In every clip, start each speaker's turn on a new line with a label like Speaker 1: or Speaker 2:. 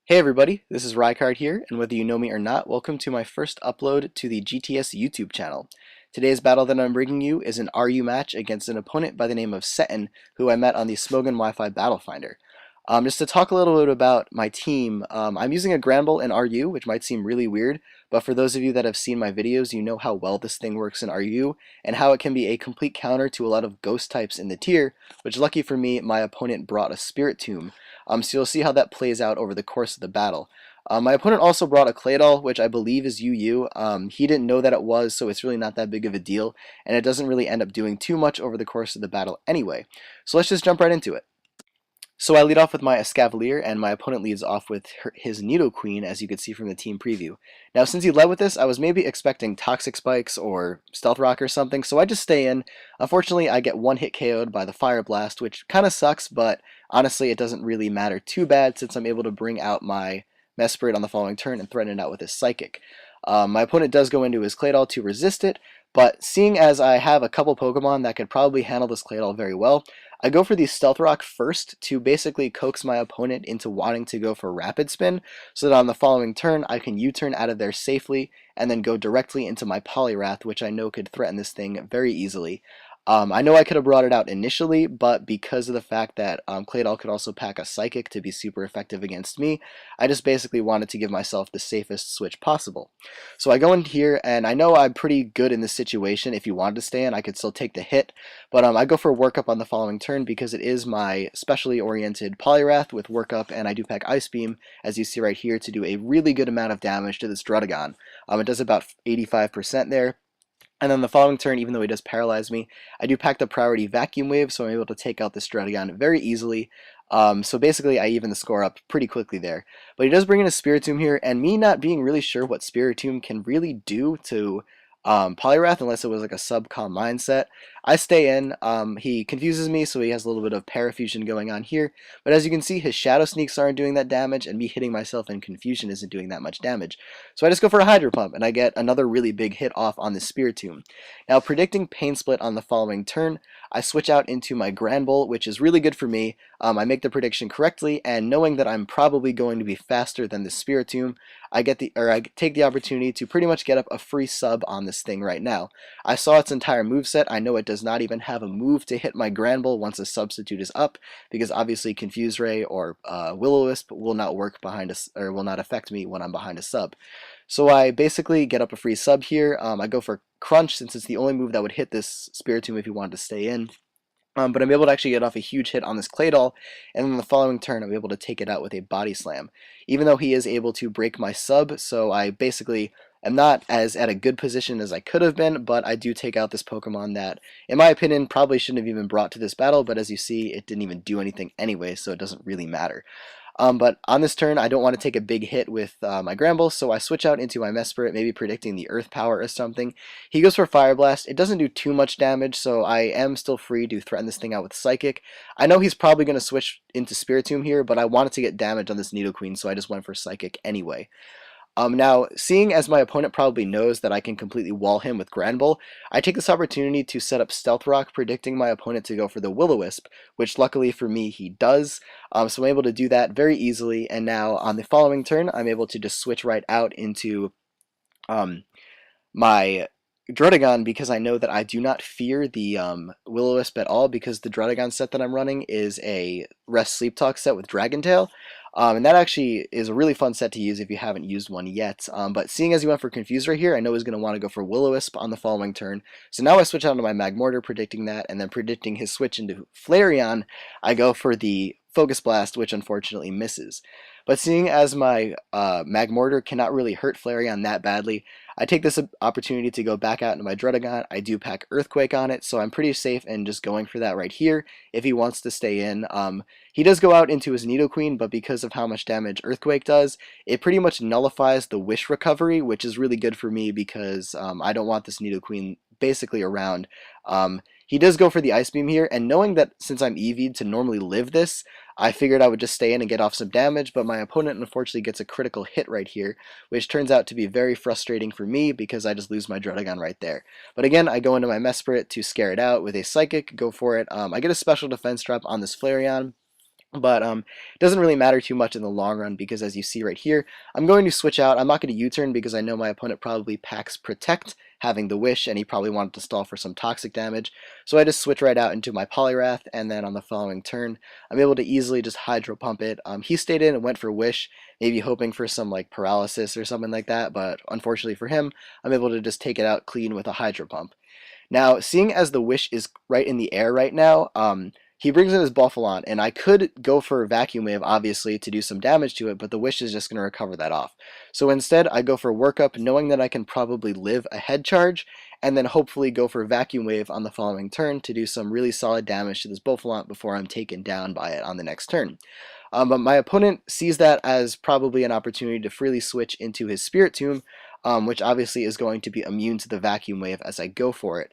Speaker 1: Hey everybody, this is Rykard here, and whether you know me or not, welcome to my first upload to the GTS YouTube channel. Today's battle that I'm bringing you is an RU match against an opponent by the name of Seton, who I met on the Smogon Wi-Fi Battle Finder. Just to talk a little bit about my team, I'm using a Granbull in RU, which might seem really weird, but for those of you that have seen my videos, you know how well this thing works in RU, and how it can be a complete counter to a lot of ghost types in the tier, which lucky for me, my opponent brought a Spirit Tomb. So you'll see how that plays out over the course of the battle. My opponent also brought a Claydol, which I believe is UU. He didn't know that it was, so it's really not that big of a deal, and it doesn't really end up doing too much over the course of the battle anyway. So let's just jump right into it. So I lead off with my Escavalier, and my opponent leads off with his Nidoqueen, as you can see from the team preview. Now, since he led with this, I was maybe expecting Toxic Spikes or Stealth Rock or something, so I just stay in. Unfortunately, I get one hit KO'd by the Fire Blast, which kind of sucks, but honestly, it doesn't really matter too bad since I'm able to bring out my Mesprit on the following turn and threaten it out with his Psychic. My opponent does go into his Claydol to resist it, but seeing as I have a couple Pokemon that could probably handle this Claydol very well, I go for the Stealth Rock first to basically coax my opponent into wanting to go for Rapid Spin, so that on the following turn I can U-turn out of there safely and then go directly into my Poliwrath, which I know could threaten this thing very easily. I know I could have brought it out initially, but because of the fact that Claydol could also pack a Psychic to be super effective against me, I just basically wanted to give myself the safest switch possible. So I go in here, and I know I'm pretty good in this situation. If you wanted to stay in, I could still take the hit, but I go for Workup on the following turn because it is my specially oriented Poliwrath with Workup, and I do pack Ice Beam, as you see right here, to do a really good amount of damage to this Druddigon. It does about 85% there. And then the following turn, even though he does paralyze me, I do pack the priority Vacuum Wave, so I'm able to take out this Druddigon very easily. So basically, I even the score up pretty quickly there. But he does bring in a Spiritomb here, and me not being really sure what Spiritomb can really do to Poliwrath, unless it was like a sub-calm mindset, I stay in. He confuses me, so he has a little bit of Parafusion going on here. But as you can see, his Shadow Sneaks aren't doing that damage, and me hitting myself in Confusion isn't doing that much damage. So I just go for a Hydro Pump, and I get another really big hit off on the Spiritomb. Now, predicting Pain Split on the following turn, I switch out into my Granbull, which is really good for me. I make the prediction correctly, and knowing that I'm probably going to be faster than the Spiritomb, I take the opportunity to pretty much get up a free sub on this thing right now. I saw its entire moveset. I know it does not even have a move to hit my Granbull once a substitute is up, because obviously Confuse Ray or Will-O-Wisp will not work behind or will not affect me when I'm behind a sub. So I basically get up a free sub here. I go for Crunch since it's the only move that would hit this Spiritomb if you wanted to stay in. But I'm able to actually get off a huge hit on this Claydol, and then the following turn I'm able to take it out with a Body Slam. Even though he is able to break my sub, so I basically am not as at a good position as I could have been, but I do take out this Pokemon that, in my opinion, probably shouldn't have even brought to this battle, but as you see, it didn't even do anything anyway, so it doesn't really matter. But on this turn, I don't want to take a big hit with my Granbull, so I switch out into my Mesprit, maybe predicting the Earth Power or something. He goes for Fire Blast. It doesn't do too much damage, so I am still free to threaten this thing out with Psychic. I know he's probably going to switch into Spiritomb here, but I wanted to get damage on this Nidoqueen, so I just went for Psychic anyway. Now, seeing as my opponent probably knows that I can completely wall him with Granbull, I take this opportunity to set up Stealth Rock, predicting my opponent to go for the Will-O-Wisp, which luckily for me he does. So I'm able to do that very easily, and now on the following turn, I'm able to just switch right out into my Druddigon because I know that I do not fear the Will-O-Wisp at all, because the Druddigon set that I'm running is a Rest Sleep Talk set with Dragon Tail. And that actually is a really fun set to use if you haven't used one yet. But seeing as he went for Confuse right here, I know he's going to want to go for Will-O-Wisp on the following turn. So now I switch out to my Magmortar, predicting that, and then predicting his switch into Flareon, I go for the Focus Blast, which unfortunately misses. But seeing as my Magmortar cannot really hurt Flareon that badly, I take this opportunity to go back out into my Druddigon. I do pack Earthquake on it, so I'm pretty safe in just going for that right here if he wants to stay in. He does go out into his Nidoqueen, but because of how much damage Earthquake does, it pretty much nullifies the Wish recovery, which is really good for me because I don't want this Nidoqueen basically around. He does go for the Ice Beam here, and knowing that since I'm EV'd to normally live this, I figured I would just stay in and get off some damage, but my opponent unfortunately gets a critical hit right here, which turns out to be very frustrating for me because I just lose my Druddigon right there. But again, I go into my Mesprit to scare it out with a Psychic, go for it. I get a special defense drop on this Flareon, But it doesn't really matter too much in the long run because as you see right here, I'm going to switch out. I'm not going to U-turn because I know my opponent probably packs Protect, having the Wish, and he probably wanted to stall for some toxic damage. So I just switch right out into my Poliwrath, and then on the following turn, I'm able to easily just Hydro Pump it. He stayed in and went for Wish, maybe hoping for some like paralysis or something like that, but unfortunately for him, I'm able to just take it out clean with a Hydro Pump. Now, seeing as the Wish is right in the air right now, he brings in his Buffalon, and I could go for a Vacuum Wave, obviously, to do some damage to it, but the Wish is just going to recover that off. So instead, I go for Workup, knowing that I can probably live a Head Charge, and then hopefully go for Vacuum Wave on the following turn to do some really solid damage to this Buffalon before I'm taken down by it on the next turn. But my opponent sees that as probably an opportunity to freely switch into his Spirit Tomb, which obviously is going to be immune to the Vacuum Wave as I go for it.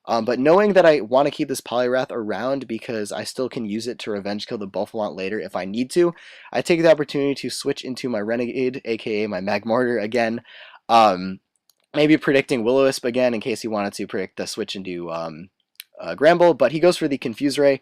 Speaker 1: But knowing that I want to keep this Poliwrath around because I still can use it to revenge kill the Buffalon later if I need to, I take the opportunity to switch into my Renegade, aka my Magmortar again. Maybe predicting Will-O-Wisp again in case he wanted to predict the switch into Gramble, but he goes for the Confuse Ray.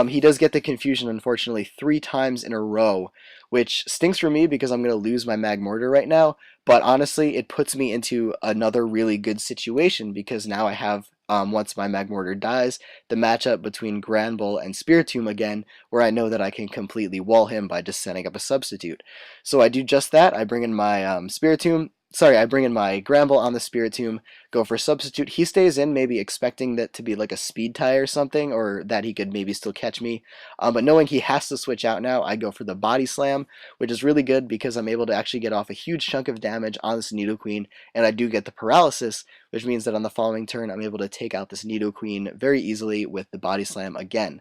Speaker 1: He does get the Confusion, unfortunately, 3 times in a row, which stinks for me because I'm going to lose my Magmortar right now, but honestly, it puts me into another really good situation because now I have, once my Magmortar dies, the matchup between Granbull and Spiritomb again, where I know that I can completely wall him by just setting up a substitute. So I do just that. I bring in my Spiritomb. Sorry, I bring in my Gramble on the Spiritomb, go for substitute. He stays in, maybe expecting that to be like a speed tie or something, or that he could maybe still catch me. But knowing he has to switch out now, I go for the Body Slam, which is really good because I'm able to actually get off a huge chunk of damage on this Nidoqueen, and I do get the paralysis, which means that on the following turn, I'm able to take out this Nidoqueen very easily with the Body Slam again.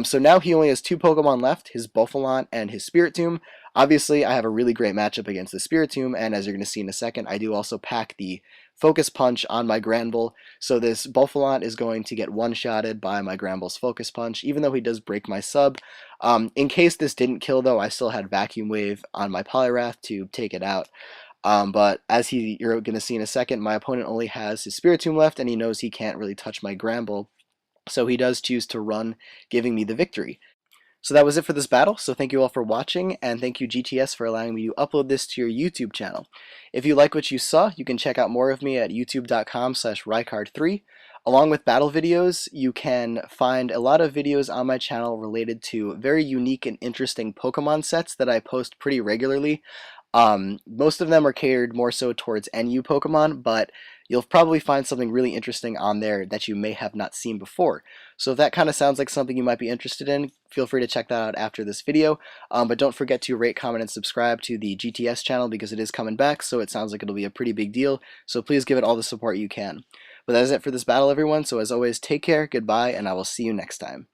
Speaker 1: So now he only has 2 Pokemon left, his Buffalon and his Spiritomb. Obviously, I have a really great matchup against the Spiritomb, and as you're going to see in a second, I do also pack the Focus Punch on my Granbull, so this Buffalon is going to get one-shotted by my Granbull's Focus Punch, even though he does break my sub. In case this didn't kill, though, I still had Vacuum Wave on my Poliwrath to take it out. But as you're going to see in a second, my opponent only has his Spiritomb left, and he knows he can't really touch my Granbull, so he does choose to run, giving me the victory. So that was it for this battle, so thank you all for watching, and thank you GTS for allowing me to upload this to your YouTube channel. If you like what you saw, you can check out more of me at youtube.com/Rykard3. Along with battle videos, you can find a lot of videos on my channel related to very unique and interesting Pokemon sets that I post pretty regularly. Most of them are catered more so towards NU Pokemon, but you'll probably find something really interesting on there that you may have not seen before. So if that kind of sounds like something you might be interested in, feel free to check that out after this video. But don't forget to rate, comment, and subscribe to the GTS channel because it is coming back, so it sounds like it'll be a pretty big deal. So please give it all the support you can. But that is it for this battle, everyone. So as always, take care, goodbye, and I will see you next time.